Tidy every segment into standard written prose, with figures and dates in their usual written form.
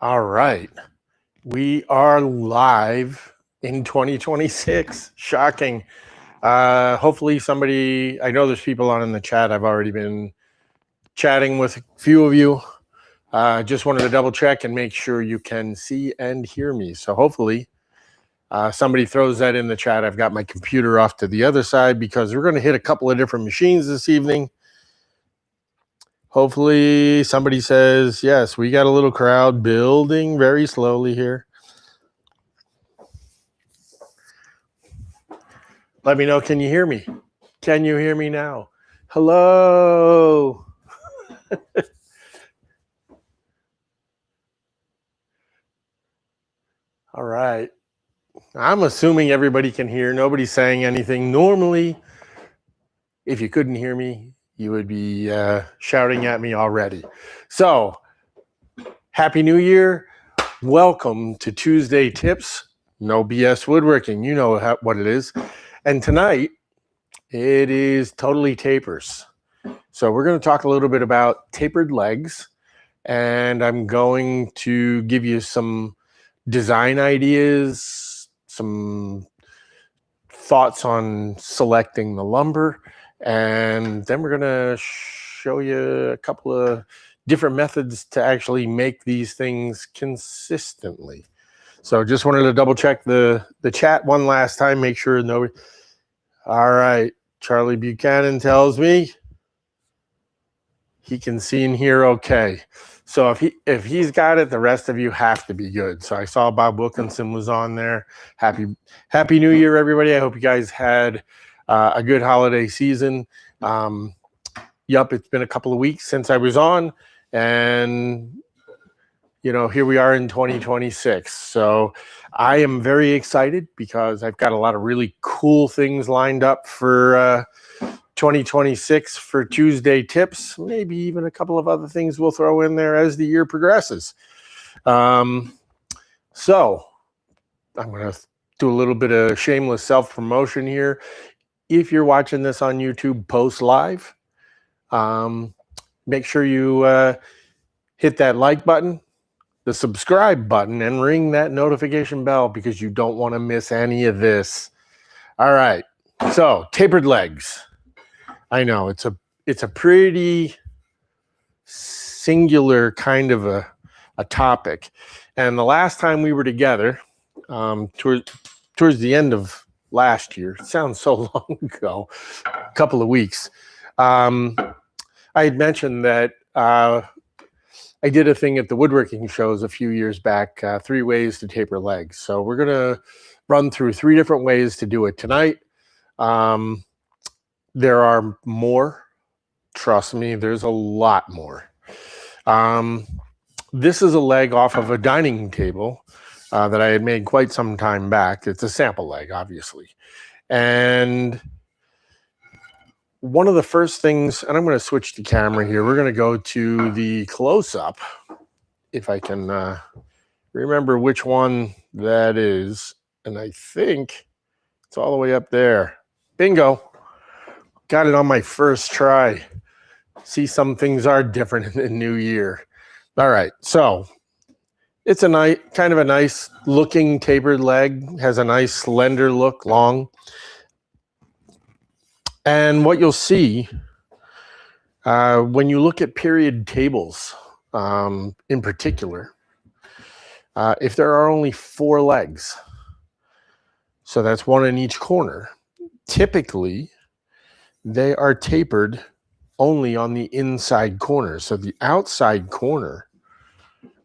All right. We are live in 2026. Shocking. Hopefully I know there's people on in the chat. I've already been chatting with a few of you. Just wanted to double check and make sure you can see and hear me. So hopefully somebody throws that in the chat. I've got my computer off to the other side because we're going to hit a couple of different machines this evening. Hopefully somebody says, yes, we got a little crowd building very slowly here. Let me know, can you hear me? Can you hear me now? Hello. All right. I'm assuming everybody can hear. Nobody's saying anything. Normally, if you couldn't hear me, you would be shouting at me already. So, Happy New Year. Welcome to Tuesday Tips. No BS Woodworking. You know what it is. And tonight, it is totally tapers. So we're going to talk a little bit about tapered legs. And I'm going to give you some design ideas, some thoughts on selecting the lumber, and then we're going to show you a couple of different methods to actually make these things consistently. So just wanted to double check the chat one last time, make sure nobody. All right, Charlie Buchanan tells me he can see and hear okay. So if he's got it, the rest of you have to be good. So I saw Bob Wilkinson was on there. Happy New Year, everybody. I hope you guys had a good holiday season. Yup, it's been a couple of weeks since I was on, and you know, here we are in 2026. So I am very excited because I've got a lot of really cool things lined up for 2026 for Tuesday Tips, maybe even a couple of other things we'll throw in there as the year progresses. So I'm going to do a little bit of shameless self-promotion here. If you're watching this on YouTube post live, make sure you hit that like button, the subscribe button, and ring that notification bell because you don't want to miss any of this. All right, so tapered legs. I know it's a pretty singular kind of a topic. And the last time we were together, towards the end of last year, it sounds so long ago, a couple of weeks, I had mentioned that I did a thing at the woodworking shows a few years back, 3 ways to taper legs. So we're going to run through 3 different ways to do it tonight. There are more. Trust me, there's a lot more. This is a leg off of a dining table that I had made quite some time back. It's a sample leg, obviously. And one of the first things, and I'm going to switch the camera here. We're going to go to the close-up, if I can remember which one that is. And I think it's all the way up there. Bingo. Got it on my first try. See, some things are different in the new year. All right, so it's a kind of a nice looking tapered leg, has a nice slender look, long. And what you'll see when you look at period tables in particular, if there are only 4 legs, so that's 1 in each corner, typically they are tapered only on the inside corner. So the outside corner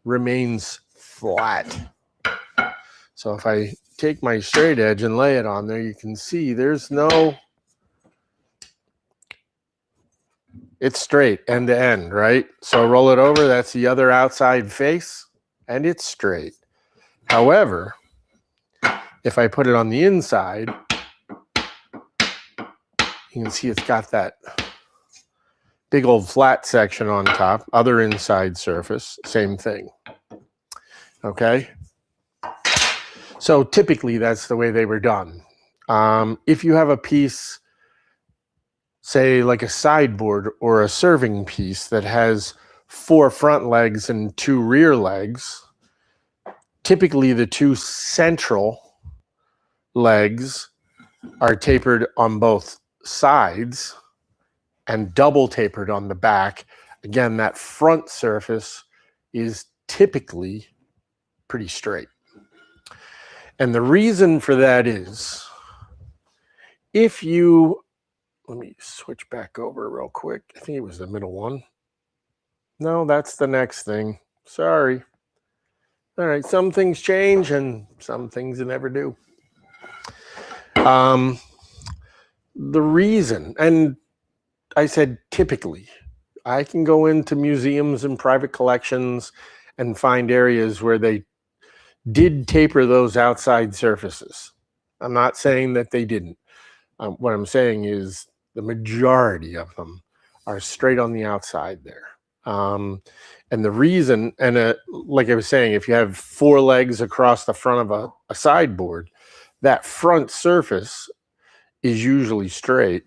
remains flat. So if I take my straight edge and lay it on there, you can see there's no, it's straight end to end, right? So roll it over, that's the other outside face, and it's straight. However, if I put it on the inside, you can see it's got that big old flat section on top, other inside surface, same thing. Okay? So typically that's the way they were done. If you have a piece, say like a sideboard or a serving piece that has 4 front legs and 2 rear legs, typically the two central legs are tapered on both sides and double tapered on the back. Again, that front surface is typically pretty straight. And the reason for that is, if you, let me switch back over real quick. I think it was the middle one. No, that's the next thing. Sorry. All right, some things change and some things never do. The reason, and I said typically, I can go into museums and private collections and find areas where they did taper those outside surfaces. I'm not saying that they didn't. What I'm saying is the majority of them are straight on the outside there. And the reason, and like I was saying, if you have 4 legs across the front of a sideboard, that front surface is usually straight,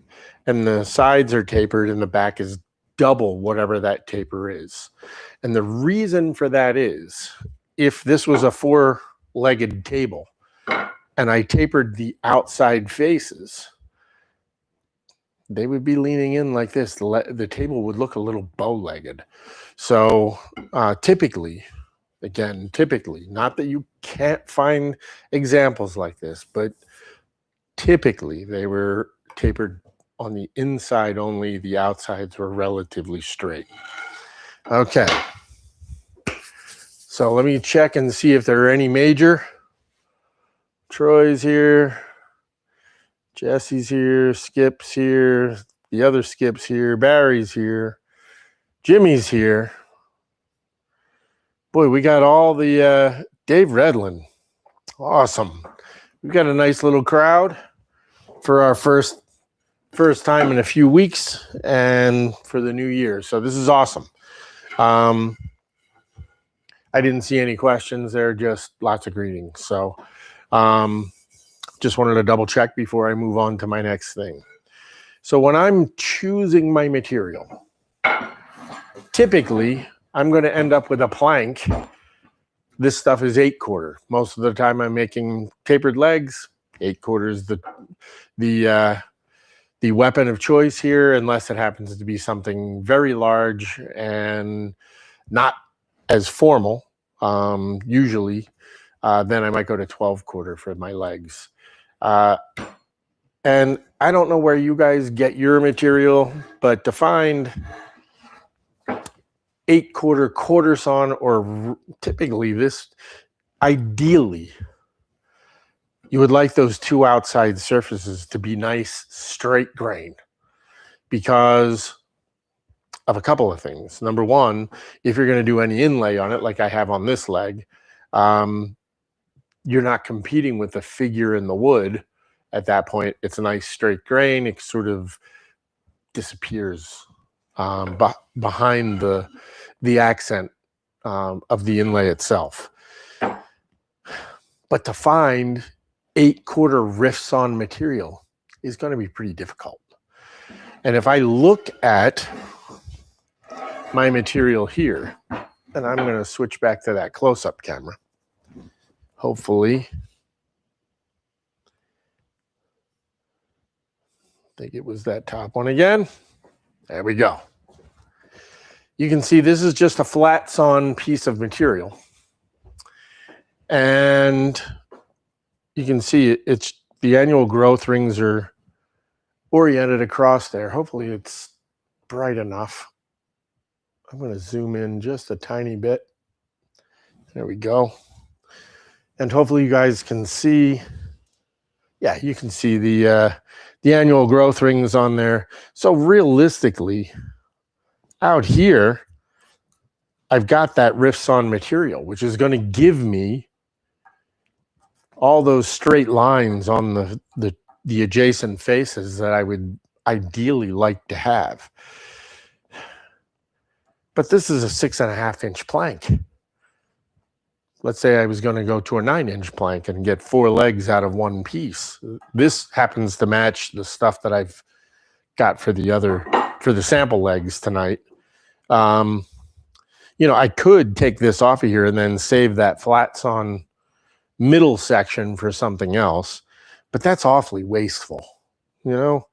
and the sides are tapered, and the back is double whatever that taper is. And the reason for that is, if this was a 4-legged table and I tapered the outside faces, they would be leaning in like this. The table would look a little bow-legged. So typically, not that you can't find examples like this, but typically they were tapered on the inside only. The outsides were relatively straight. Okay. So let me check and see if there are any major. Troy's here. Jesse's here. Skip's here. The other Skip's here. Barry's here. Jimmy's here. Boy, we got all the Dave Redlin. Awesome. We've got a nice little crowd for our first time in a few weeks and for the new year. So this is awesome. I didn't see any questions there, just lots of greetings. So just wanted to double check before I move on to my next thing. So when I'm choosing my material, typically I'm going to end up with a plank. This stuff is 8/4. Most of the time I'm making tapered legs. 8/4 is the weapon of choice here, unless it happens to be something very large and not as formal. Usually, then I might go to 12/4 for my legs. And I don't know where you guys get your material, but to find 8/4 quarter sawn, or typically this, ideally, you would like those 2 outside surfaces to be nice, straight grain, because of a couple of things. Number one, if you're going to do any inlay on it, like I have on this leg, you're not competing with the figure in the wood. At that point, it's a nice straight grain. It sort of disappears behind the accent of the inlay itself. But to find 8/4 riffs on material is going to be pretty difficult. And if I look at my material here, and I'm going to switch back to that close-up camera, hopefully. I think it was that top one again. There we go. You can see this is just a flat sawn piece of material. And you can see it's the annual growth rings are oriented across there. Hopefully it's bright enough. I'm going to zoom in just a tiny bit. There we go. And hopefully you guys can see, yeah, you can see the annual growth rings on there. So realistically, out here, I've got that riff sawn material, which is going to give me all those straight lines on the adjacent faces that I would ideally like to have. But this is a 6.5-inch plank. Let's say I was going to go to a 9-inch plank and get 4 legs out of one piece. This happens to match the stuff that I've got for the sample legs tonight. You know, I could take this off of here and then save that flat sawn middle section for something else, but that's awfully wasteful, you know?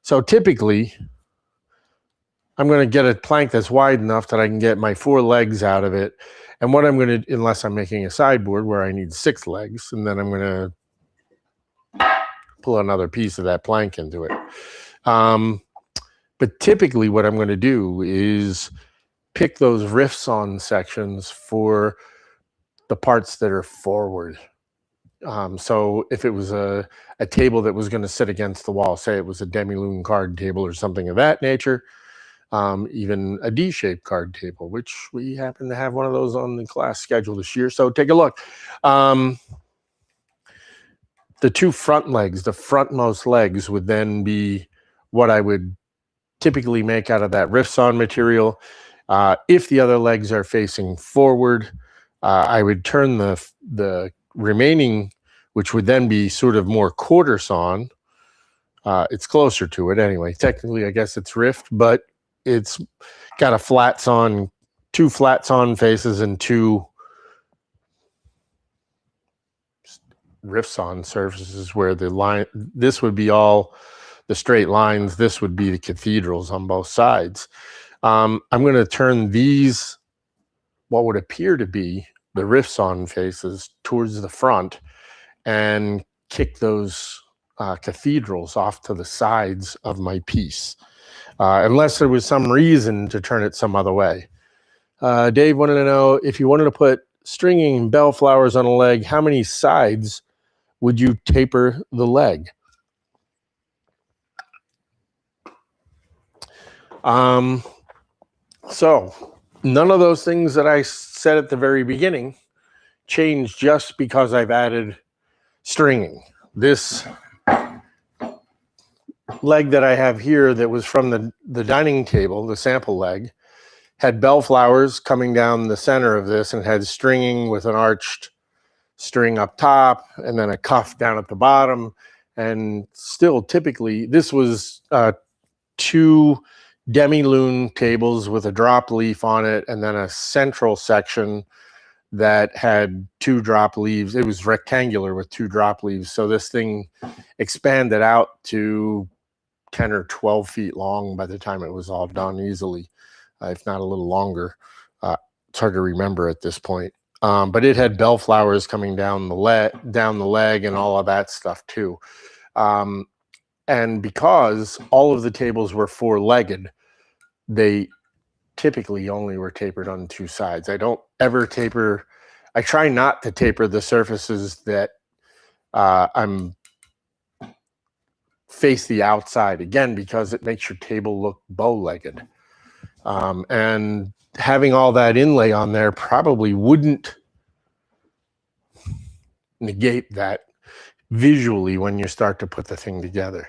So typically, I'm going to get a plank that's wide enough that I can get my 4 legs out of it. And what I'm going to, unless I'm making a sideboard where I need 6 legs, and then I'm going to pull another piece of that plank into it. But typically what I'm going to do is pick those riffs on sections for the parts that are forward. So if it was a table that was going to sit against the wall, say it was a demi-lune card table or something of that nature, even a D-shaped card table, which we happen to have one of those on the class schedule this year. So take a look. The 2 front legs, the frontmost legs, would then be what I would typically make out of that riff sawn material. If the other legs are facing forward, I would turn the remaining, which would then be sort of more quarter sawn. It's closer to it anyway. Technically, I guess it's riffed, but it's got a flat sawn, 2 flat sawn faces and 2 riff sawn surfaces where the line, this would be all the straight lines, this would be the cathedrals on both sides. I'm going to turn these, what would appear to be the riff sawn faces, towards the front and kick those cathedrals off to the sides of my piece, unless there was some reason to turn it some other way. Dave wanted to know, if you wanted to put stringing and bell flowers on a leg, how many sides would you taper the leg? So none of those things that I said at the very beginning change just because I've added stringing. This leg that I have here that was from the dining table, the sample leg, had bell flowers coming down the center of this and had stringing with an arched string up top and then a cuff down at the bottom. And still typically, this was 2 demi-lune tables with a drop leaf on it and then a central section that had 2 drop leaves. It was rectangular with 2 drop leaves. So this thing expanded out to 10 or 12 feet long by the time it was all done easily, if not a little longer. It's hard to remember at this point. But it had bell flowers coming down the leg and all of that stuff too. And because all of the tables were 4-legged, they typically only were tapered on 2 sides. I don't ever taper. I try not to taper the surfaces that I'm face the outside, again, because it makes your table look bow-legged. And having all that inlay on there probably wouldn't negate that visually when you start to put the thing together.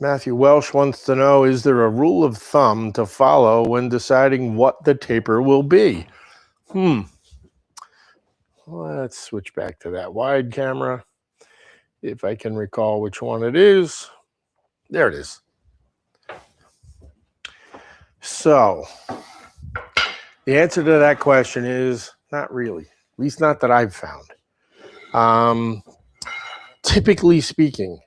Matthew Welsh wants to know, is there a rule of thumb to follow when deciding what the taper will be? Let's switch back to that wide camera, if I can recall which one it is. There it is. So the answer to that question is not really, at least not that I've found. Typically speaking,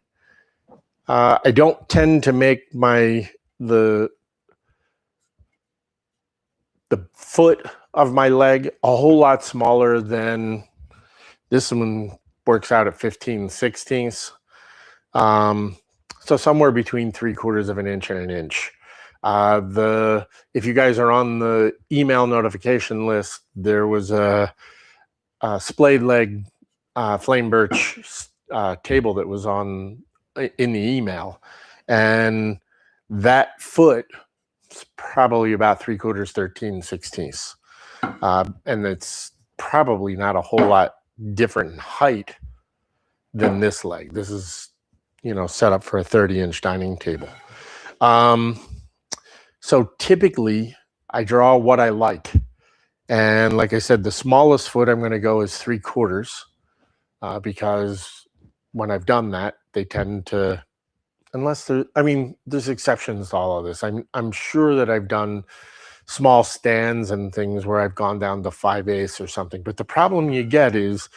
I don't tend to make the foot of my leg a whole lot smaller than this one. Works out at 15/16. So somewhere between 3/4 of an inch and an inch. If you guys are on the email notification list, there was a splayed leg flame birch table that was in the email, and that foot is probably about 3/4, 13/16, and it's probably not a whole lot different in height than this leg. This is, set up for a 30-inch dining table. So typically I draw what I like. And like I said, the smallest foot I'm going to go is 3/4, because when I've done that, they tend to, there's exceptions to all of this. I'm sure that I've done small stands and things where I've gone down to 5/8 or something. But the problem you get is,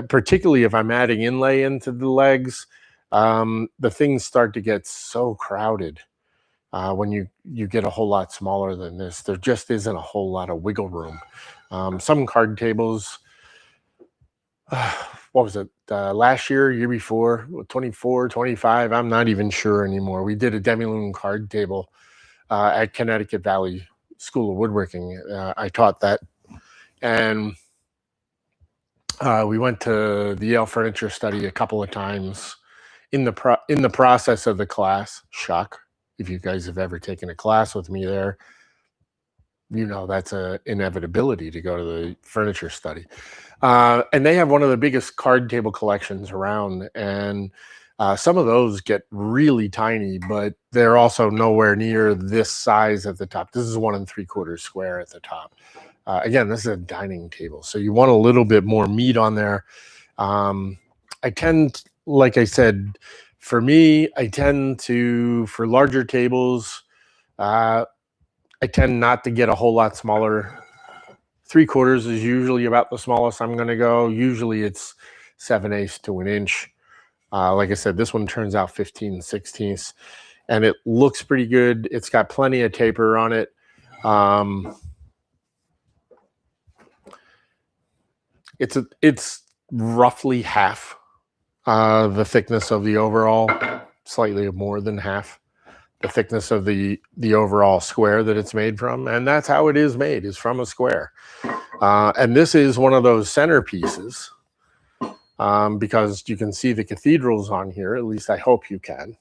particularly if I'm adding inlay into the legs, the things start to get so crowded. When you get a whole lot smaller than this, there just isn't a whole lot of wiggle room. Some card tables, what was it, last year before, 24, 25, I'm not even sure anymore. We did a demi-lume card table at Connecticut Valley School of Woodworking. I taught that. And we went to the Yale Furniture Study a couple of times in the process of the class. Shock. If you guys have ever taken a class with me there, you know that's an inevitability to go to the furniture study. And they have one of the biggest card table collections around. And some of those get really tiny, but they're also nowhere near this size at the top. This is 1 3/4 square at the top. Again, this is a dining table, so you want a little bit more meat on there. I tend, like I said, for me, I tend to, for larger tables, I tend not to get a whole lot smaller. 3/4 is usually about the smallest I'm going to go. Usually it's 7/8 to 1 inch. Like I said, this one turns out 15/16, and it looks pretty good. It's got plenty of taper on it. It's roughly half the thickness of the overall, slightly more than half the thickness of the overall square that it's made from, and that's how it is made, is from a square. And this is one of those centerpieces, because you can see the cathedrals on here, at least I hope you can,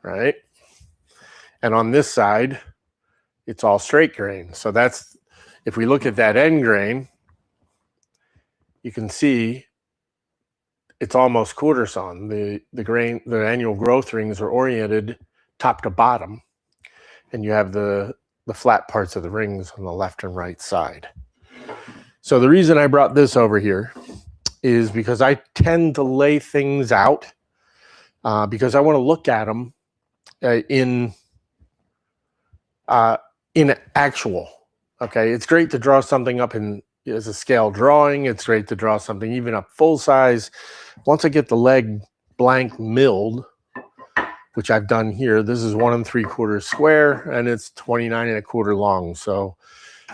right? And on this side, it's all straight grain. So that's, if we look at that end grain, you can see it's almost quarter sawn. The grain, the annual growth rings are oriented top to bottom, and you have the flat parts of the rings on the left and right side. So the reason I brought this over here is because I tend to lay things out because I want to look at them in actual. Okay, it's great to draw something up as a scale drawing. It's great to draw something even up full size. Once I get the leg blank milled, which I've done here, this is 1 3/4 square, and it's 29 1/4 long. So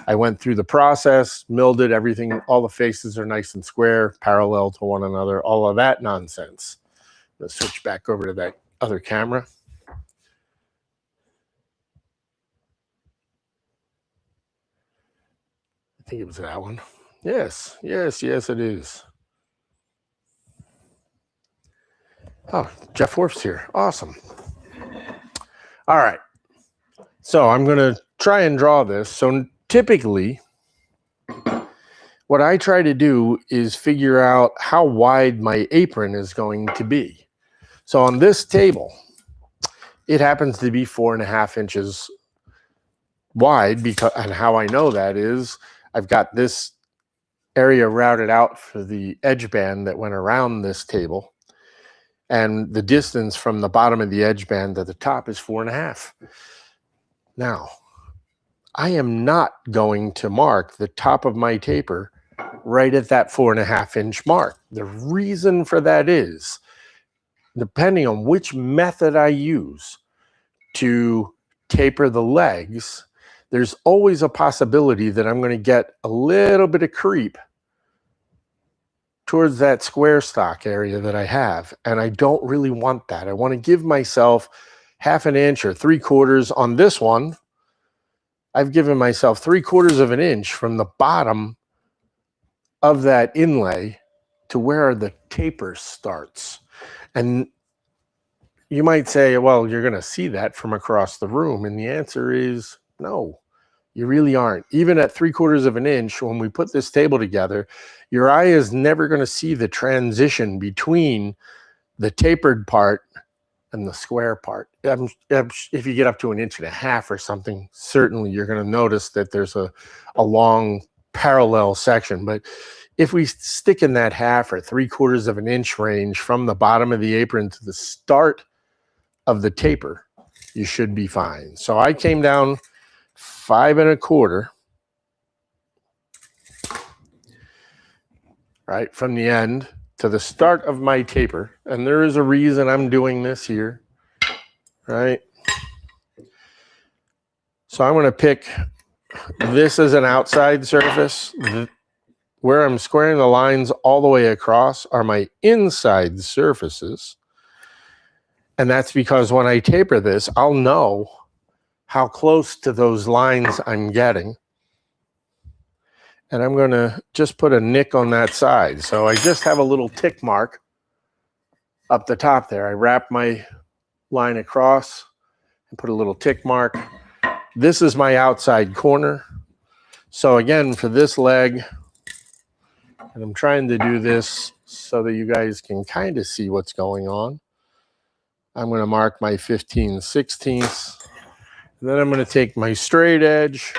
I went through the process, milled it, everything, all the faces are nice and square, parallel to one another, all of that nonsense. Let's switch back over to that other camera. I think it was that one. Yes, yes, yes, it is. Oh, Jeff Worf's here. Awesome. All right. So I'm going to try and draw this. So typically, what I try to do is figure out how wide my apron is going to be. So on this table, it happens to be 4.5 inches wide, because, and how I know that is I've got this area routed out for the edge band that went around this table, and the distance from the bottom of the edge band to the top is 4.5. Now, I am not going to mark the top of my taper right at that 4.5 inch mark. The reason for that is, depending on which method I use to taper the legs, there's always a possibility that I'm going to get a little bit of creep towards that square stock area that I have. And I don't really want that. I want to give myself 1/2 inch or 3/4 on this one. I've given myself 3/4 of an inch from the bottom of that inlay to where the taper starts. And you might say, well, you're going to see that from across the room. And the answer is no, you really aren't. Even at 3/4 of an inch, when we put this table together, your eye is never going to see the transition between the tapered part and the square part. If you get up to 1.5 inches or something, certainly you're going to notice that there's a long parallel section. But if we stick in that 1/2 or 3/4 of an inch range from the bottom of the apron to the start of the taper, you should be fine. So I came down 5 1/4, right, from the end to the start of my taper. And there is a reason I'm doing this here, right? So I'm going to pick this as an outside surface. Where I'm squaring the lines all the way across are my inside surfaces. And that's because when I taper this, I'll know how close to those lines I'm getting. And I'm going to just put a nick on that side. So I just have a little tick mark up the top there. I wrap my line across and put a little tick mark. This is my outside corner. So again, for this leg, and I'm trying to do this so that you guys can kind of see what's going on. I'm going to mark my 15/16. And then I'm going to take my straight edge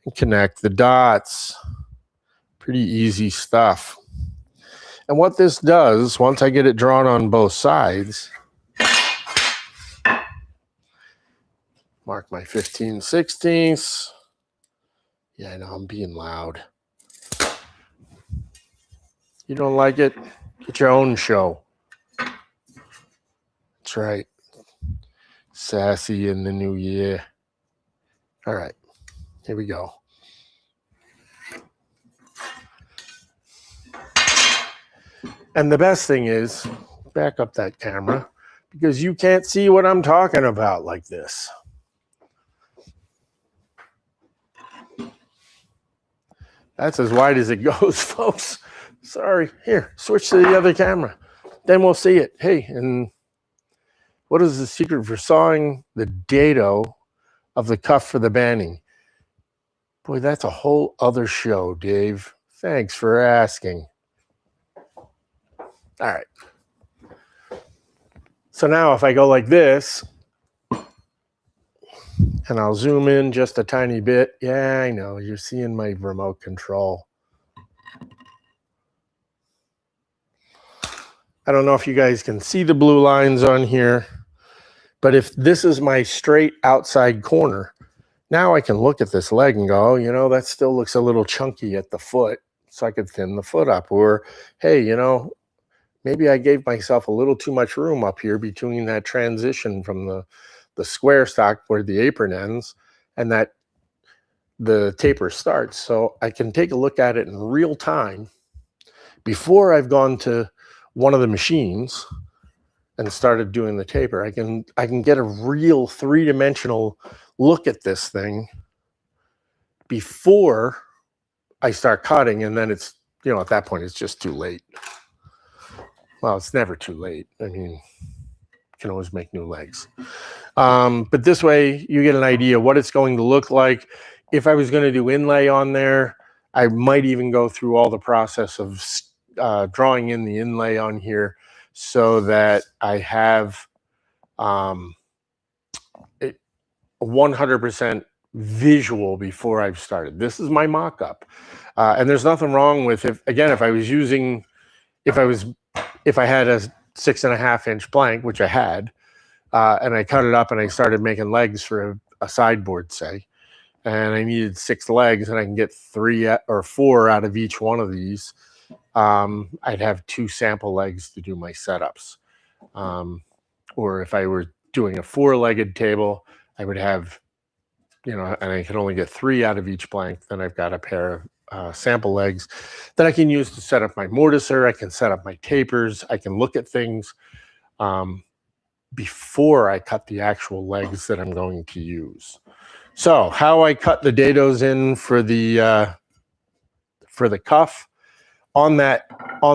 and connect the dots. Pretty easy stuff. And what this does, once I get it drawn on both sides, mark my 15/16. Yeah, I know I'm being loud. You don't like it? Get your own show. That's right. Sassy in the new year. All right, here we go. And the best thing is, back up that camera, because you can't see what I'm talking about like this. That's as wide as it goes, folks. Sorry. Here, switch to the other camera. Then we'll see it. Hey, and what is the secret for sawing the dado of the cuff for the banding? Boy, that's a whole other show, Dave. Thanks for asking. All right. So now if I go like this, and I'll zoom in just a tiny bit. Yeah, I know. You're seeing my remote control. I don't know if you guys can see the blue lines on here, but if this is my straight outside corner, now I can look at this leg and go, oh, you know, that still looks a little chunky at the foot, so I could thin the foot up. Or, hey, you know, maybe I gave myself a little too much room up here between that transition from the square stock where the apron ends and that the taper starts. So I can take a look at it in real time before I've gone to one of the machines and started doing the taper. I can get a real 3-dimensional look at this thing before I start cutting, and then it's, you know, at that point it's just too late. Well, it's never too late. I mean, you can always make new legs. But this way you get an idea what it's going to look like. If I was going to do inlay on there, I might even go through all the process of drawing in the inlay on here so that I have 100% visual before I've started. This is my mock-up. And there's nothing wrong with if I had a 6.5-inch plank, which I had, and I cut it up and I started making legs for a sideboard, say, and I needed 6 legs and I can get 3 or 4 out of each one of these, I'd have 2 sample legs to do my setups. Or if I were doing a 4-legged table, I would have, you know, and I can only get 3 out of each plank, then I've got a pair of sample legs that I can use to set up my mortiser. I can set up my tapers. I can look at things before I cut the actual legs that I'm going to use. So how I cut the dados in for the cuff on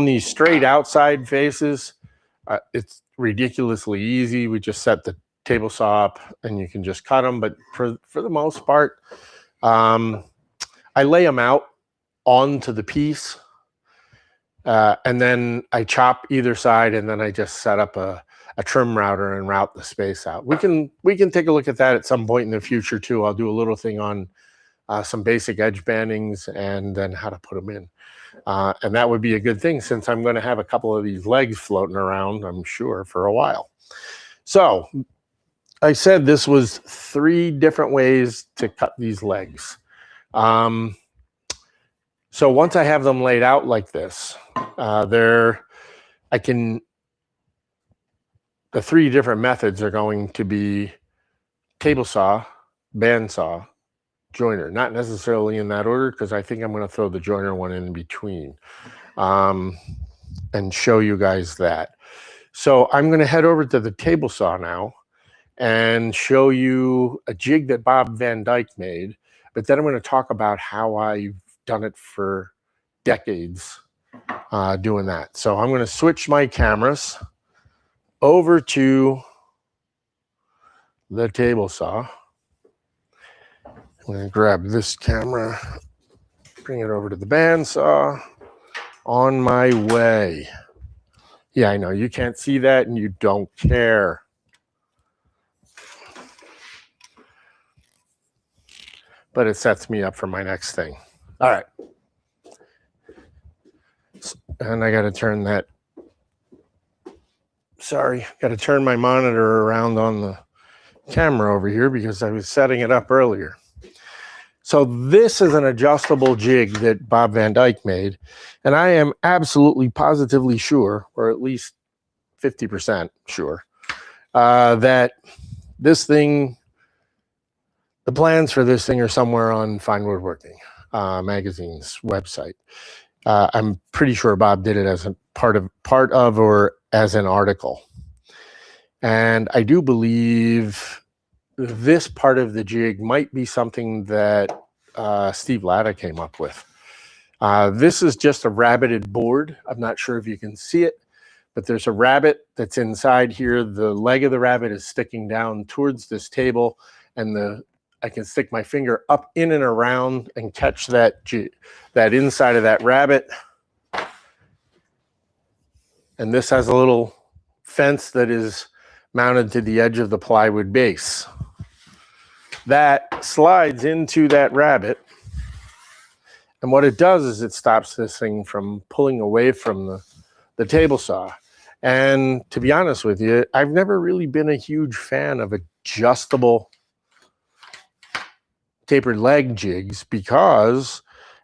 these straight outside faces, it's ridiculously easy. We just set the table saw up and you can just cut them. But for the most part, I lay them out onto the piece, and then I chop either side, and then I just set up a trim router and route the space out. We can take a look at that at some point in the future too. I'll do a little thing on some basic edge bandings and then how to put them in. And that would be a good thing since I'm going to have a couple of these legs floating around, I'm sure, for a while. So I said this was 3 different ways to cut these legs. So once I have them laid out like this, the 3 different methods are going to be table saw, bandsaw, joiner. Not necessarily in that order, because I think I'm going to throw the joiner one in between and show you guys that. So I'm going to head over to the table saw now and show you a jig that Bob Van Dyke made, but then I'm going to talk about how I've done it for decades doing that. So I'm going to switch my cameras over to the table saw. I'm going to grab this camera, bring it over to the bandsaw. On my way. Yeah, I know you can't see that and you don't care. But it sets me up for my next thing. All right. And I got to turn that. Sorry, got to turn my monitor around on the camera over here because I was setting it up earlier. So this is an adjustable jig that Bob Van Dyke made. And I am absolutely positively sure, or at least 50% sure, that this thing, the plans for this thing are somewhere on Fine Woodworking magazine's website. I'm pretty sure Bob did it as a part of or as an article. And I do believe this part of the jig might be something that Steve Latta came up with. This is just a rabbited board. I'm not sure if you can see it, but there's a rabbet that's inside here. The leg of the rabbet is sticking down towards this table, and I can stick my finger up in and around and catch that inside of that rabbet. And this has a little fence that is mounted to the edge of the plywood base. That slides into that rabbet. And what it does is it stops this thing from pulling away from the table saw. And to be honest with you, I've never really been a huge fan of adjustable tapered leg jigs because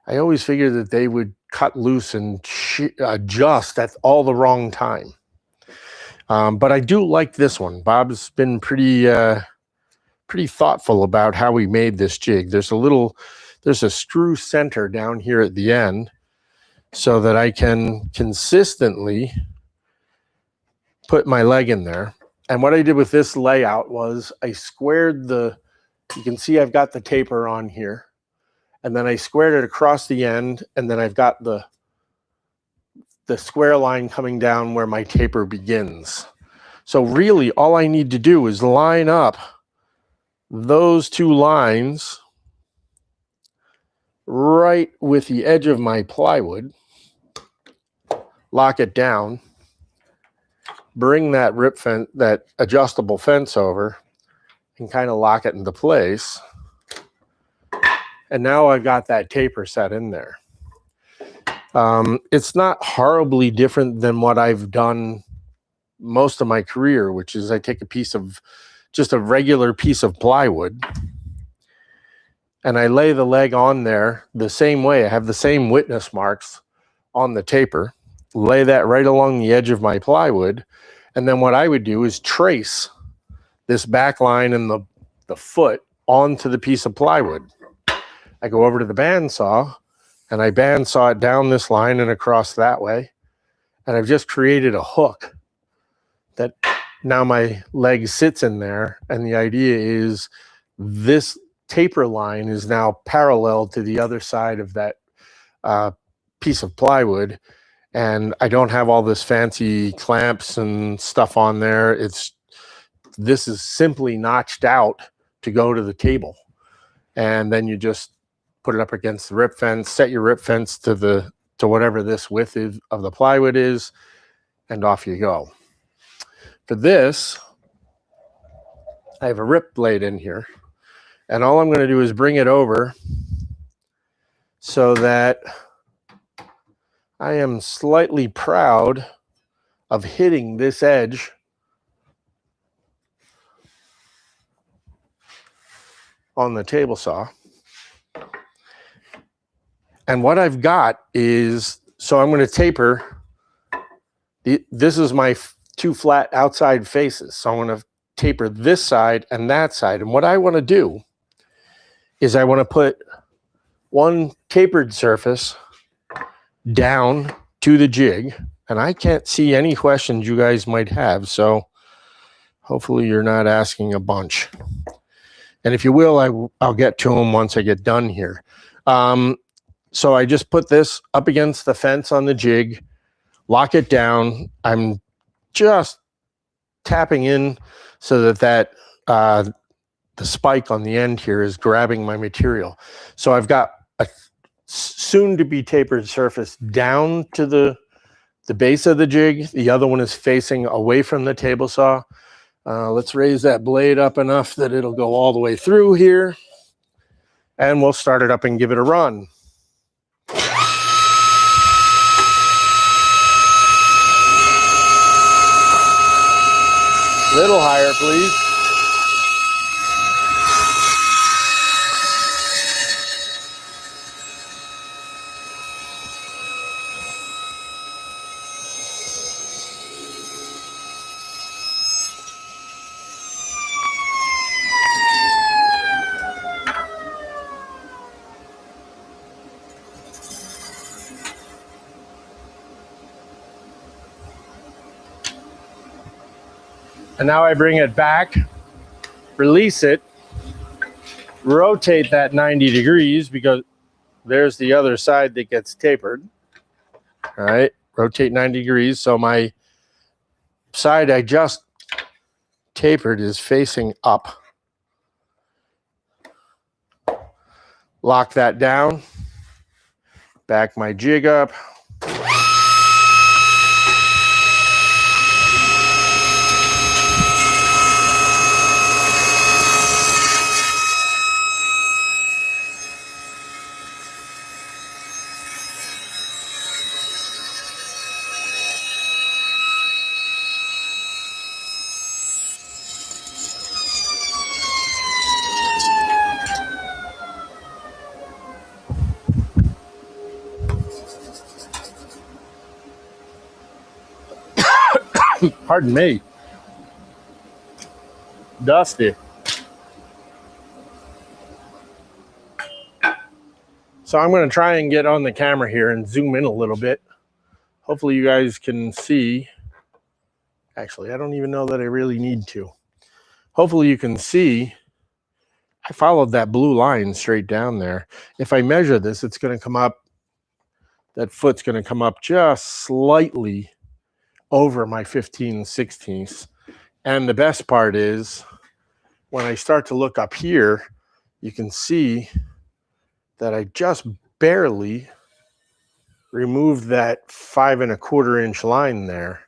I always figured that they would cut loose and adjust at all the wrong time. But I do like this one. Bob's been pretty thoughtful about how we made this jig. There's a screw center down here at the end so that I can consistently put my leg in there. And what I did with this layout was I squared you can see I've got the taper on here, and then I squared it across the end, and then I've got the square line coming down where my taper begins. So really all I need to do is line up those 2 lines right with the edge of my plywood, lock it down, bring that that adjustable fence over, and kind of lock it into place. And now I've got that taper set in there. It's not horribly different than what I've done most of my career, which is I take just a regular piece of plywood and I lay the leg on there the same way. I have the same witness marks on the taper, lay that right along the edge of my plywood. And then what I would do is trace this back line and the foot onto the piece of plywood. I go over to the bandsaw and I bandsaw it down this line and across that way. And I've just created a hook that now my leg sits in there. And the idea is this taper line is now parallel to the other side of that piece of plywood. And I don't have all this fancy clamps and stuff on there. This is simply notched out to go to the table. And then you just put it up against the rip fence, set your rip fence to whatever this width of the plywood is, and off you go. For this, I have a rip blade in here, and all I'm going to do is bring it over so that I am slightly proud of hitting this edge on the table saw. And what I've got is, so I'm going to taper. This is my two flat outside faces. So I'm going to taper this side and that side. And what I want to do is I want to put one tapered surface down to the jig. And I can't see any questions you guys might have. So hopefully you're not asking a bunch. And if you will, I'll get to them once I get done here. So I just put this up against the fence on the jig, lock it down. I'm just tapping in so that the spike on the end here is grabbing my material. So I've got a soon to be tapered surface down to the base of the jig. The other one is facing away from the table saw. Let's raise that blade up enough that it'll go all the way through here. And we'll start it up and give it a run. Little higher, please. And now I bring it back, release it, rotate that 90 degrees because there's the other side that gets tapered. All right, rotate 90 degrees. So my side I just tapered is facing up. Lock that down, back my jig up. Pardon me. Dusty. So I'm going to try and get on the camera here and zoom in a little bit. Hopefully you guys can see. Actually, I don't even know that I really need to. Hopefully you can see. I followed that blue line straight down there. If I measure this, it's going to come up. That foot's going to come up just slightly over my 15/16. And the best part is when I start to look up here, you can see that I just barely removed that 5 1/4 inch line there.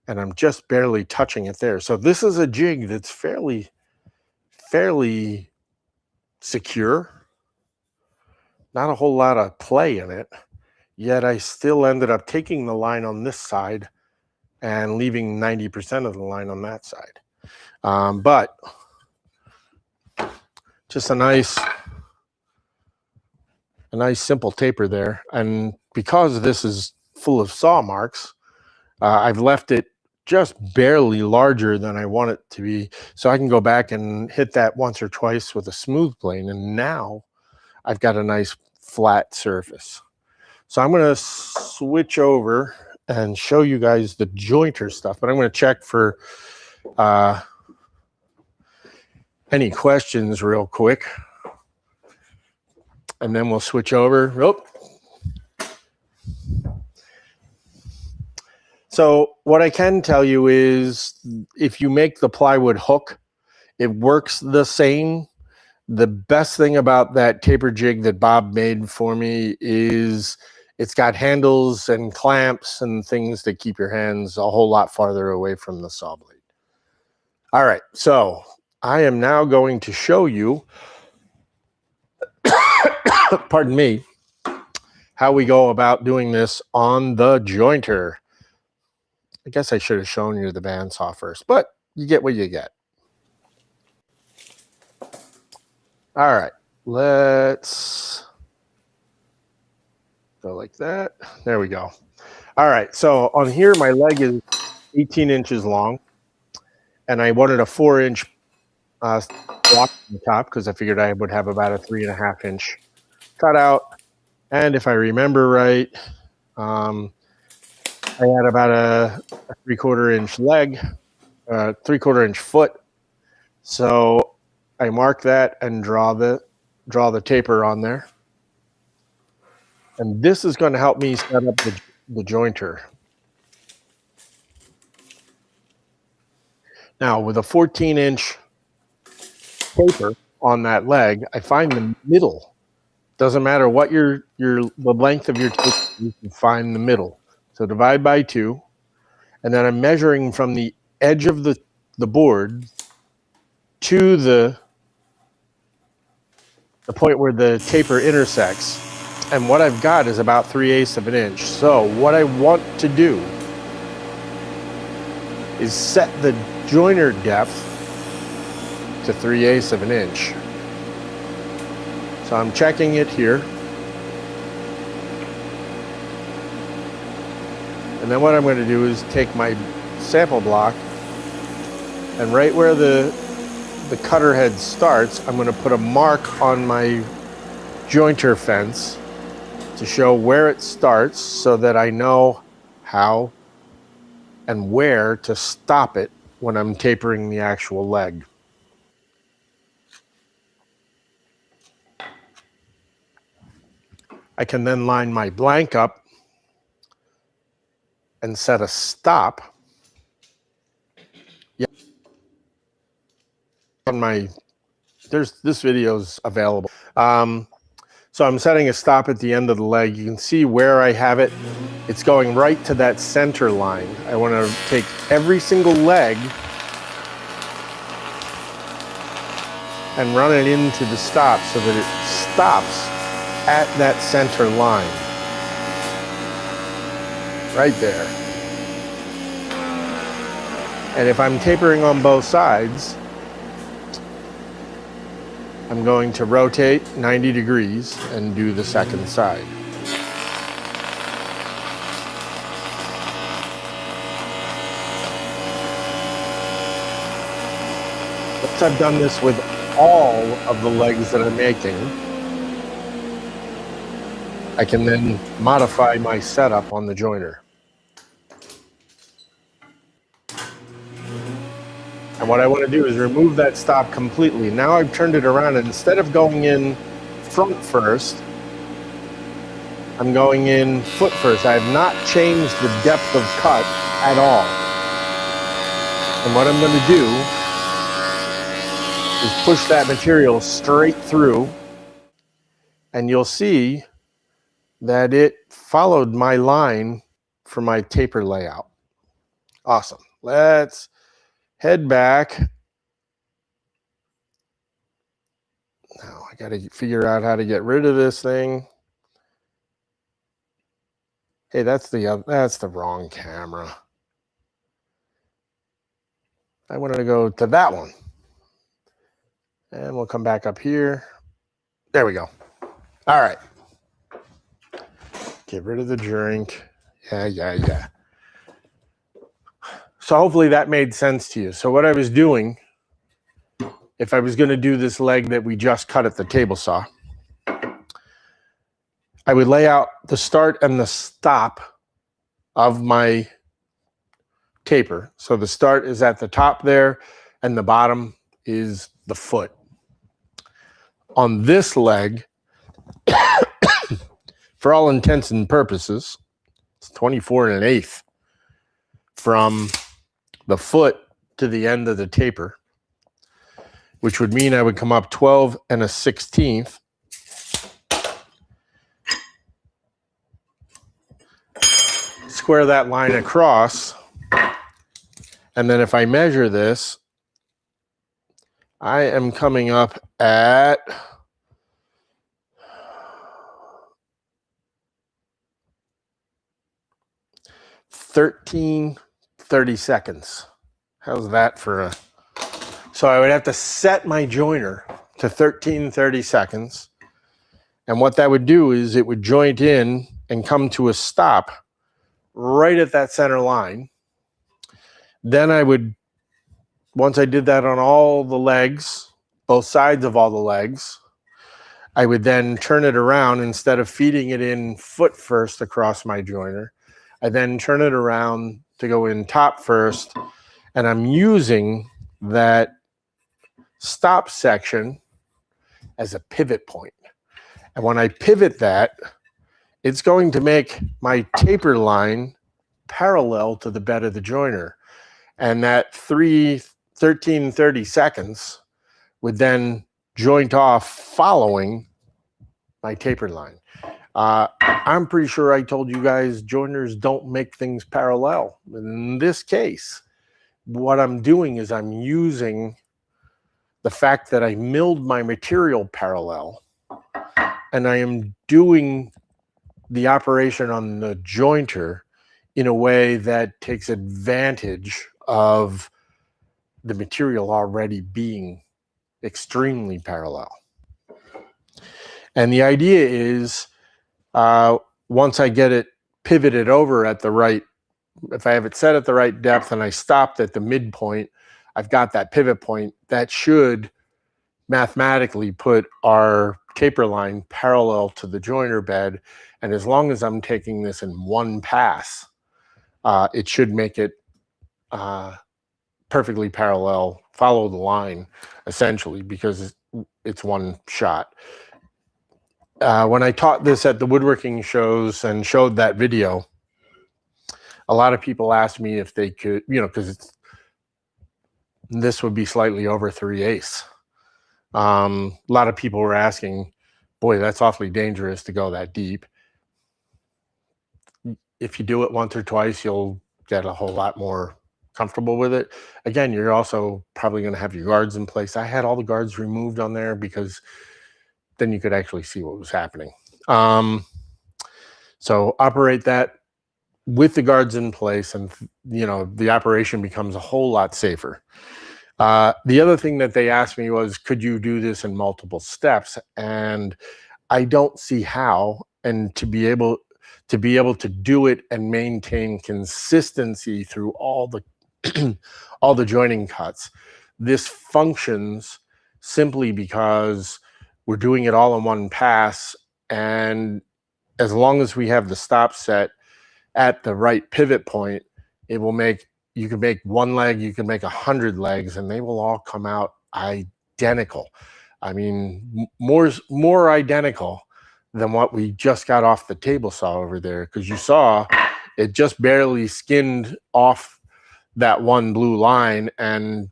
And I'm just barely touching it there. So this is a jig that's fairly secure. Not a whole lot of play in it. Yet I still ended up taking the line on this side and leaving 90% of the line on that side. But just a nice simple taper there. And because this is full of saw marks, I've left it just barely larger than I want it to be. So I can go back and hit that once or twice with a smooth plane. And now I've got a nice flat surface. So I'm going to switch over and show you guys the jointer stuff, but I'm going to check for any questions real quick. And then we'll switch over. Oh. So what I can tell you is if you make the plywood hook, it works the same. The best thing about that taper jig that Bob made for me is it's got handles and clamps and things that keep your hands a whole lot farther away from the saw blade. All right, so I am now going to show you, pardon me, how we go about doing this on the jointer. I guess I should have shown you the bandsaw first, but you get what you get. All right, let's go like that. There we go. All right, so on here, my leg is 18 inches long, and I wanted a 4-inch block on the top because I figured I would have about a 3.5-inch cutout. And if I remember right, I had about a 3/4-inch leg, 3/4-inch foot. So I mark that and draw the taper on there. And this is going to help me set up the jointer. Now with a 14-inch taper on that leg, I find the middle. Doesn't matter what the length of your taper, you can find the middle. So divide by 2, and then I'm measuring from the edge of the board to the point where the taper intersects. And what I've got is about 3/8 of an inch. So what I want to do is set the joiner depth to 3/8 of an inch. So I'm checking it here. And then what I'm going to do is take my sample block, and right where the cutter head starts, I'm going to put a mark on my jointer fence to show where it starts so that I know how and where to stop it when I'm tapering the actual leg. I can then line my blank up and set a stop. Yeah. On this video is available. So I'm setting a stop at the end of the leg. You can see where I have it. It's going right to that center line. I want to take every single leg and run it into the stop so that it stops at that center line. Right there. And if I'm tapering on both sides, I'm going to rotate 90 degrees and do the second side. Once I've done this with all of the legs that I'm making, I can then modify my setup on the joiner. And what I want to do is remove that stop completely. Now I've turned it around, and instead of going in front first, I'm going in foot first. I have not changed the depth of cut at all. And what I'm going to do is push that material straight through, and you'll see that it followed my line for my taper layout. Awesome. Let's head back. Now I got to figure out how to get rid of this thing. Hey, that's the wrong camera. I wanted to go to that one. And we'll come back up here. There we go. All right. Get rid of the drink. Yeah. So hopefully that made sense to you. So what I was doing, if I was going to do this leg that we just cut at the table saw, I would lay out the start and the stop of my taper. So the start is at the top there, and the bottom is the foot. On this leg, for all intents and purposes, it's 24 1/8 from the foot to the end of the taper, which would mean I would come up 12 1/16. Square that line across, and then if I measure this, I am coming up at 13:30 seconds. How's that for a... So I would have to set my joiner to 13-30 seconds. And what that would do is it would joint in and come to a stop right at that center line. Then I would, once I did that on all the legs, both sides of all the legs, I would then turn it around. Instead of feeding it in foot first across my joiner, I then turn it around to go in top first, and I'm using that stop section as a pivot point. And when I pivot that, it's going to make my taper line parallel to the bed of the joiner. And that 13-30 seconds would then joint off following my tapered line. I'm pretty sure I told you guys joiners don't make things parallel. In this case, what I'm doing is I'm using the fact that I milled my material parallel, and I am doing the operation on the jointer in a way that takes advantage of the material already being extremely parallel. And the idea is, once I get it pivoted over at the right, if I have it set at the right depth and I stopped at the midpoint, I've got that pivot point that should mathematically put our taper line parallel to the joiner bed. And as long as I'm taking this in one pass, it should make it perfectly parallel, follow the line, essentially, because it's one shot. When I taught this at the woodworking shows and showed that video, a lot of people asked me if they could, because this would be slightly over 3/8. A lot of people were asking, boy, that's awfully dangerous to go that deep. If you do it once or twice, you'll get a whole lot more comfortable with it. Again, you're also probably going to have your guards in place. I had all the guards removed on there because then you could actually see what was happening. So operate that with the guards in place, and the operation becomes a whole lot safer. The other thing that they asked me was, could you do this in multiple steps? And I don't see how. And to be able to do it and maintain consistency through all the all the joining cuts, this functions simply because we're doing it all in one pass. And as long as we have the stop set at the right pivot point, it will make, you can make one leg, you can make 100 legs, and they will all come out identical. I mean, more identical than what we just got off the table saw over there, because you saw it just barely skinned off that one blue line and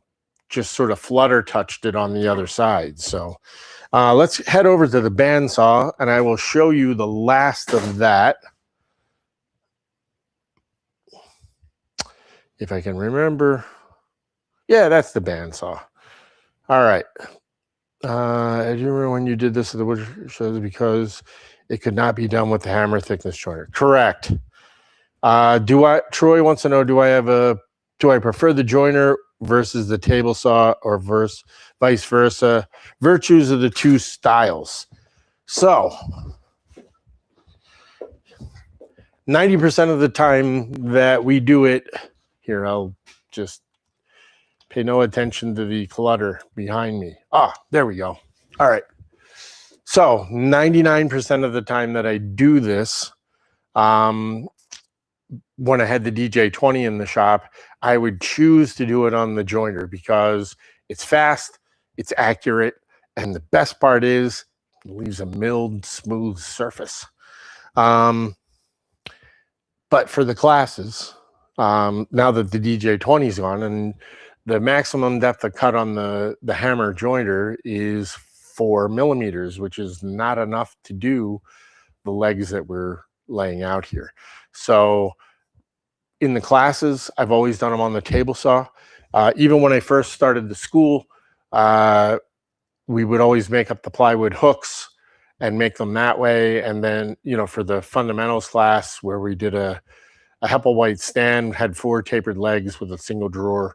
just sort of flutter touched it on the other side. So let's head over to the bandsaw, and I will show you the last of that. If I can remember. Yeah, that's the bandsaw. All right. I do remember when you did this at the wood shows because it could not be done with the hammer thickness joiner. Correct. Troy wants to know, do I prefer the joiner versus the table saw, or vice versa? Virtues of the two styles. So 90% of the time that we do it here, I'll just pay no attention to the clutter behind me. There we go. All right. So 99% of the time that I do this, when I had the DJ20 in the shop, I would choose to do it on the joiner because it's fast, it's accurate, and the best part is it leaves a milled, smooth surface. But for the classes, now that the DJ20 is gone, and the maximum depth of cut on the hammer joiner is 4 millimeters, which is not enough to do the legs that we're laying out here. So in the classes, I've always done them on the table saw. Even when I first started the school, we would always make up the plywood hooks and make them that way. And then, for the fundamentals class where we did a Hepplewhite stand, had 4 tapered legs with a single drawer.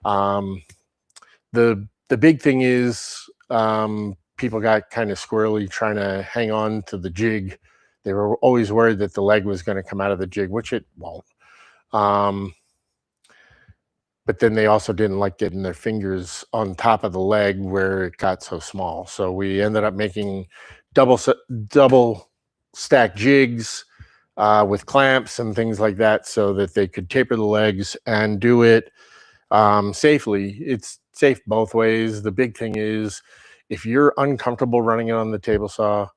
The big thing is people got kind of squirrely trying to hang on to the jig. They were always worried that the leg was going to come out of the jig, which it won't. But then they also didn't like getting their fingers on top of the leg where it got so small. So we ended up making double stack jigs with clamps and things like that so that they could taper the legs and do it safely. It's safe both ways. The big thing is if you're uncomfortable running it on the table saw,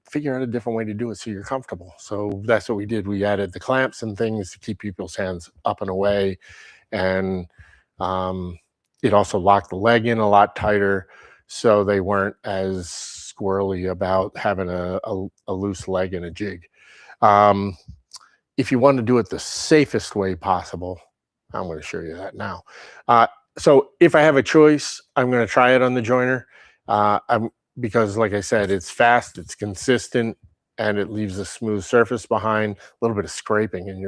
figure out a different way to do it so you're comfortable. So that's what we did. We added the clamps and things to keep people's hands up and away. And it also locked the leg in a lot tighter so they weren't as squirrely about having a loose leg in a jig. If you want to do it the safest way possible, I'm going to show you that now. So if I have a choice, I'm going to try it on the joiner because, like I said, it's fast, it's consistent, and it leaves a smooth surface behind. A little bit of scraping, and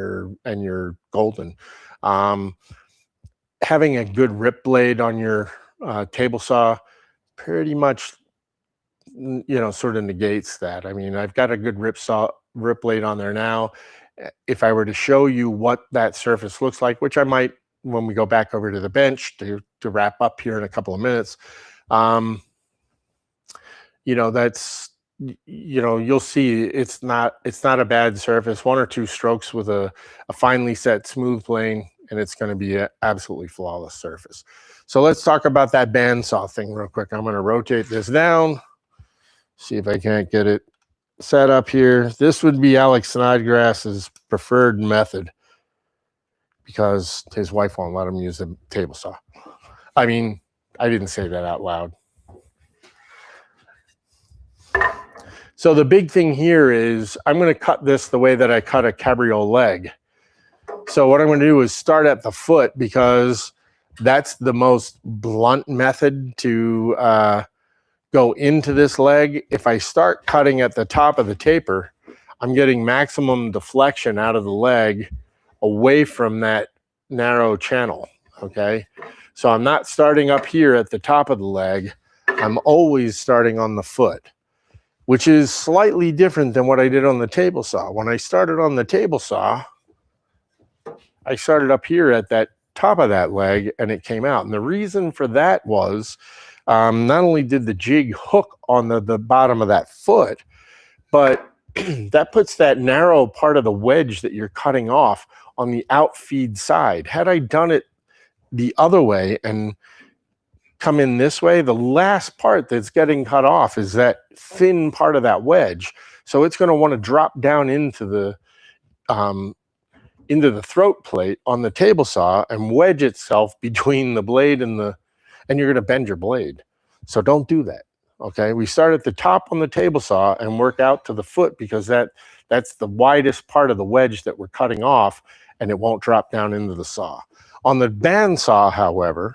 you're golden. Having a good rip blade on your table saw pretty much, sort of negates that. I mean, I've got a good rip blade on there now. If I were to show you what that surface looks like, which I might when we go back over to the bench to wrap up here in a couple of minutes, that's, you'll see it's not a bad surface. One or two strokes with a finely set smooth plane, and it's going to be an absolutely flawless surface. So let's talk about that bandsaw thing real quick. I'm going to rotate this down, see if I can't get it set up here. This would be Alex Snodgrass's preferred method because his wife won't let him use a table saw. I mean, I didn't say that out loud. So the big thing here is I'm going to cut this the way that I cut a cabriole leg. So what I'm going to do is start at the foot because that's the most blunt method to go into this leg. If I start cutting at the top of the taper, I'm getting maximum deflection out of the leg away from that narrow channel, okay? So I'm not starting up here at the top of the leg. I'm always starting on the foot, which is slightly different than what I did on the table saw. When I started on the table saw, I started up here at that top of that leg and it came out. And the reason for that was not only did the jig hook on the bottom of that foot, but that puts that narrow part of the wedge that you're cutting off on the outfeed side. Had I done it the other way and come in this way, the last part that's getting cut off is that thin part of that wedge. So it's going to want to drop down into the throat plate on the table saw and wedge itself between the blade and you're going to bend your blade. So don't do that. Okay, we start at the top on the table saw and work out to the foot because that's the widest part of the wedge that we're cutting off, and it won't drop down into the saw. On the band saw, however,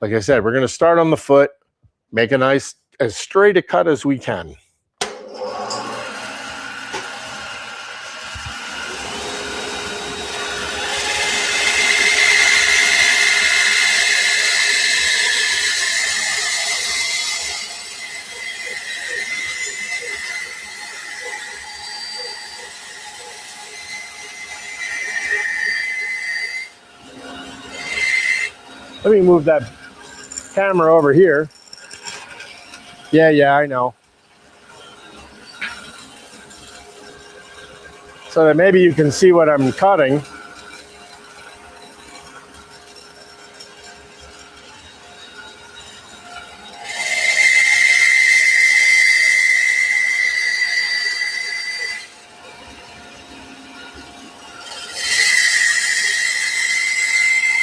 like I said, we're going to start on the foot, make a nice, as straight a cut as we can. Let me move that camera over here. Yeah, I know. So that maybe you can see what I'm cutting.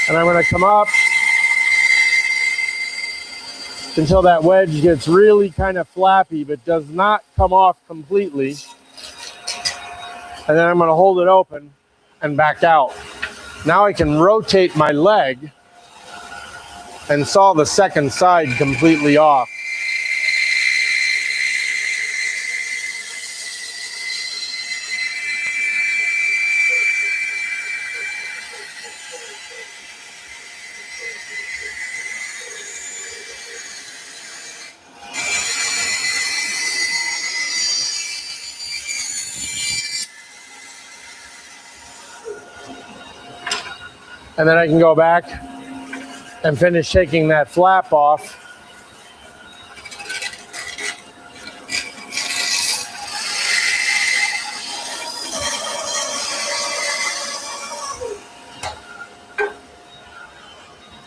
And I'm going to come up until that wedge gets really kind of flappy, but does not come off completely. And then I'm going to hold it open and back out. Now I can rotate my leg and saw the second side completely off. And then I can go back and finish taking that flap off.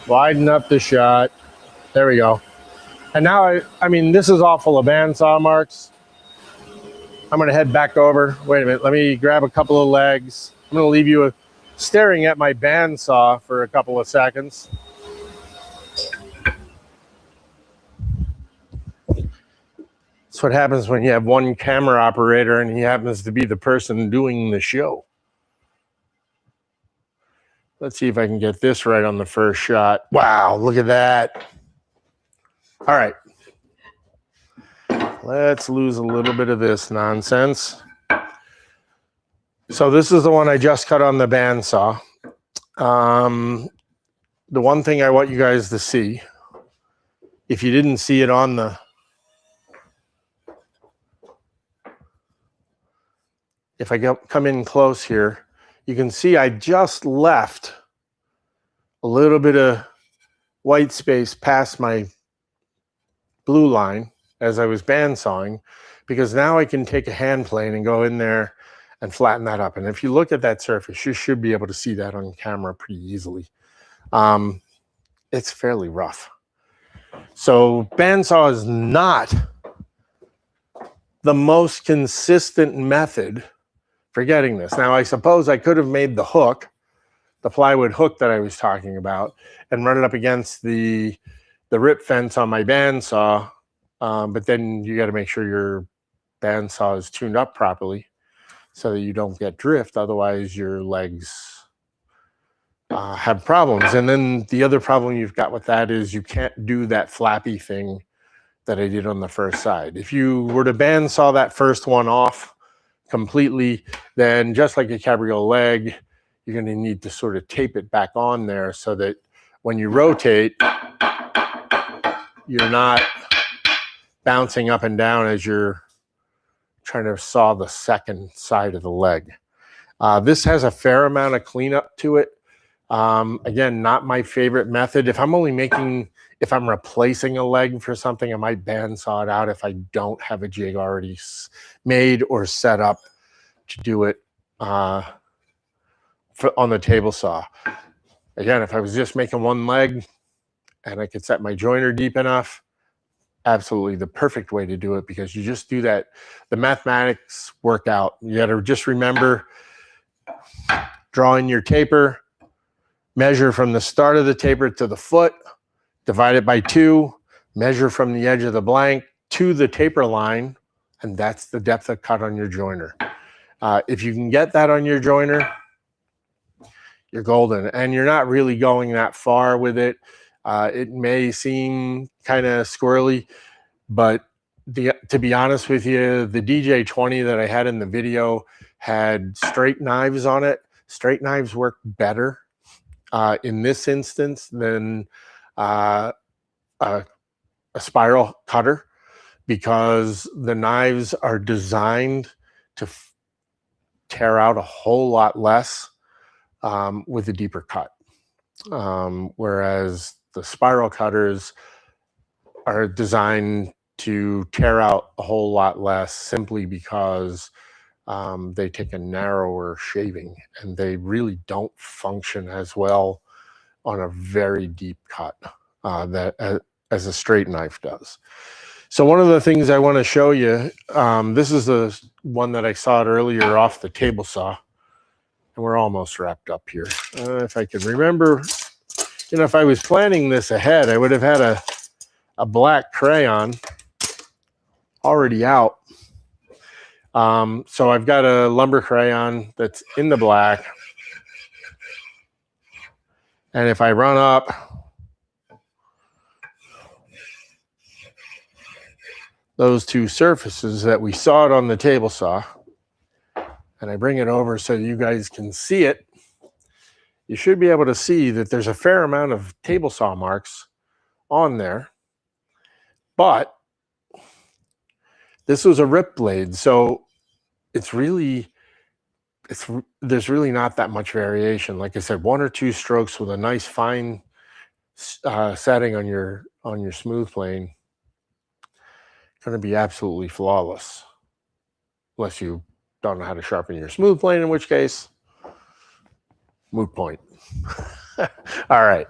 Widen up the shot. There we go. And now, I mean, this is all full of bandsaw marks. I'm going to head back over. Wait a minute. Let me grab a couple of legs. I'm going to leave you staring at my bandsaw for a couple of seconds. That's what happens when you have one camera operator and he happens to be the person doing the show. Let's see if I can get this right on the first shot. Wow, look at that. All right. Let's lose a little bit of this nonsense. So this is the one I just cut on the bandsaw. The one thing I want you guys to see, if you didn't see it on the, if I come in close here, you can see I just left a little bit of white space past my blue line as I was bandsawing, because now I can take a hand plane and go in there and flatten that up. And if you look at that surface, you should be able to see that on camera pretty easily. It's fairly rough. So bandsaw is not the most consistent method for getting this. Now, I suppose I could have made the hook, the plywood hook that I was talking about, and run it up against the rip fence on my bandsaw. But then you got to make sure your bandsaw is tuned up properly so that you don't get drift. Otherwise, your legs have problems. And then the other problem you've got with that is you can't do that flappy thing that I did on the first side. If you were to bandsaw that first one off completely, then just like a cabriole leg, you're going to need to sort of tape it back on there so that when you rotate, you're not bouncing up and down as you're trying to saw the second side of the leg. This has a fair amount of cleanup to it. Again, not my favorite method. If I'm replacing a leg for something, I might bandsaw it out if I don't have a jig already made or set up to do it on the table saw. Again, if I was just making one leg and I could set my joiner deep enough, absolutely the perfect way to do it, because you just do that. The mathematics work out. You got to just remember, draw in your taper, measure from the start of the taper to the foot, divide it by 2, measure from the edge of the blank to the taper line, and that's the depth of cut on your joiner. If you can get that on your joiner, you're golden. And you're not really going that far with it. It may seem kind of squirrely, but to be honest with you, the DJ20 that I had in the video had straight knives on it. Straight knives work better in this instance than a spiral cutter, because the knives are designed to tear out a whole lot less with a deeper cut. Whereas the spiral cutters are designed to tear out a whole lot less simply because they take a narrower shaving, and they really don't function as well on a very deep cut as a straight knife does. So one of the things I want to show you, this is the one that I sawed earlier off the table saw, and we're almost wrapped up here. If I can remember, you know, if I was planning this ahead, I would have had a black crayon already out. So I've got a lumber crayon that's in the black. And if I run up those two surfaces that we sawed on the table saw, and I bring it over so you guys can see it, you should be able to see that there's a fair amount of table saw marks on there. But this was a rip blade, so it's really there's really not that much variation. Like I said, 1 or 2 strokes with a nice fine setting on your smooth plane, going to be absolutely flawless, unless you don't know how to sharpen your smooth plane, in which case, moot point. All right,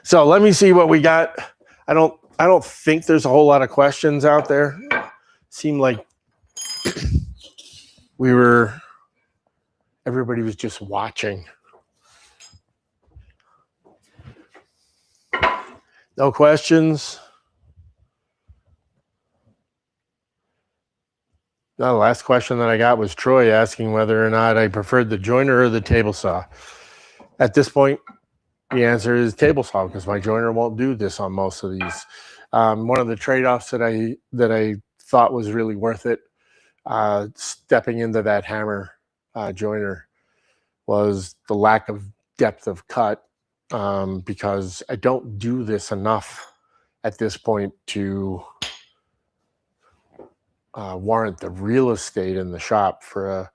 so let me see what we got. I don't think there's a whole lot of questions out there. Seemed like everybody was just watching. No questions. The last question that I got was Troy asking whether or not I preferred the joiner or the table saw. At this point, the answer is table saw, because my joiner won't do this on most of these. One of the trade-offs that I thought was really worth it, stepping into that hammer joiner, was the lack of depth of cut, because I don't do this enough at this point to warrant the real estate in the shop for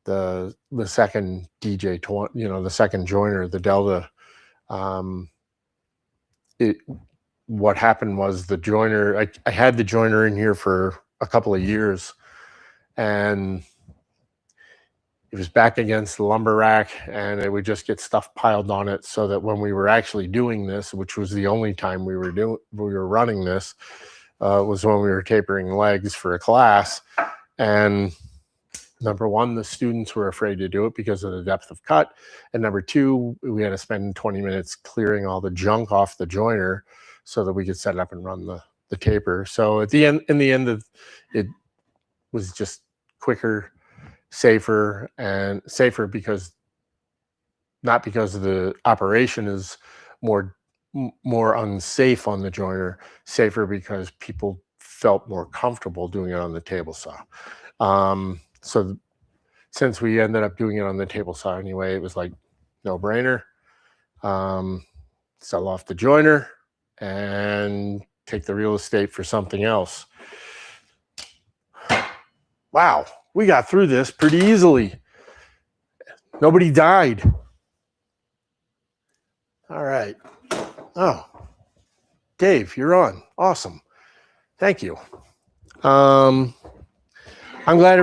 the second DJ20, the second joiner, the Delta. What happened was the joiner, I had the joiner in here for a couple of years, and it was back against the lumber rack, and it would just get stuff piled on it, so that when we were actually doing this, which was the only time we were running this, was when we were tapering legs for a class. And number one, the students were afraid to do it because of the depth of cut, and number two, we had to spend 20 minutes clearing all the junk off the joiner so that we could set up and run the taper. So in the end, it was just quicker, safer because not because the operation is more unsafe on the joiner, safer because people felt more comfortable doing it on the table saw. So since we ended up doing it on the table saw anyway, it was like no brainer. Sell off the joiner and take the real estate for something else. Wow, we got through this pretty easily. Nobody died. All right. Oh, Dave, you're on. Awesome. Thank you. I'm glad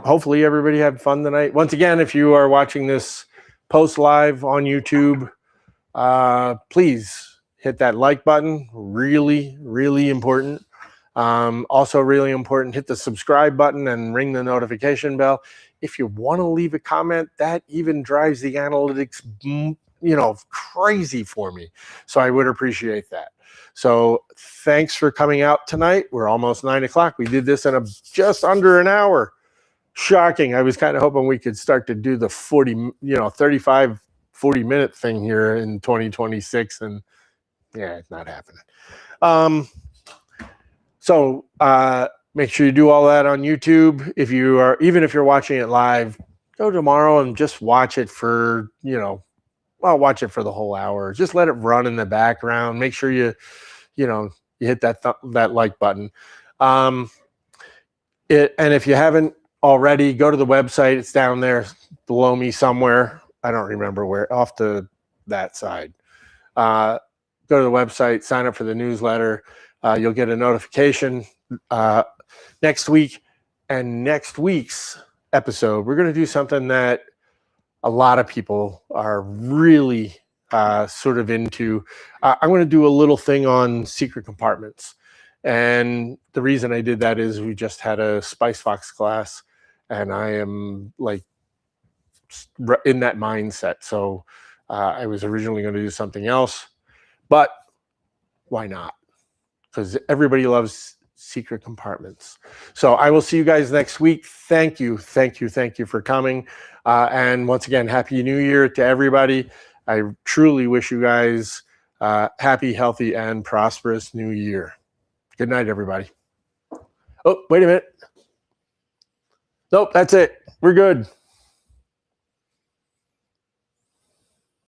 hopefully everybody had fun tonight. Once again, if you are watching this post live on YouTube, please hit that like button. Really, really important. Also really important, hit the subscribe button and ring the notification bell. If you want to leave a comment, that even drives the analytics, crazy for me. So I would appreciate that. So thanks for coming out tonight. We're almost 9 o'clock. We did this in just under an hour. Shocking. I was kind of hoping we could start to do the 35, 40-minute thing here in 2026. And yeah, it's not happening. So make sure you do all that on YouTube. Even if you're watching it live, go tomorrow and just watch it for, watch it for the whole hour. Just let it run in the background. Make sure you hit that like button. And if you haven't already, go to the website. It's down there below me somewhere. I don't remember where, off to that side. Go to the website, sign up for the newsletter. You'll get a notification next week. And next week's episode, we're going to do something that a lot of people are really sort of into. I'm going to do a little thing on secret compartments. And the reason I did that is we just had a Spice Fox class, and I am like in that mindset. So I was originally going to do something else, but why not? Because everybody loves secret compartments. So I will see you guys next week. Thank you for coming. And once again, Happy New Year to everybody. I truly wish you guys happy, healthy, and prosperous New Year. Good night, everybody. Oh, wait a minute. Nope, that's it. We're good.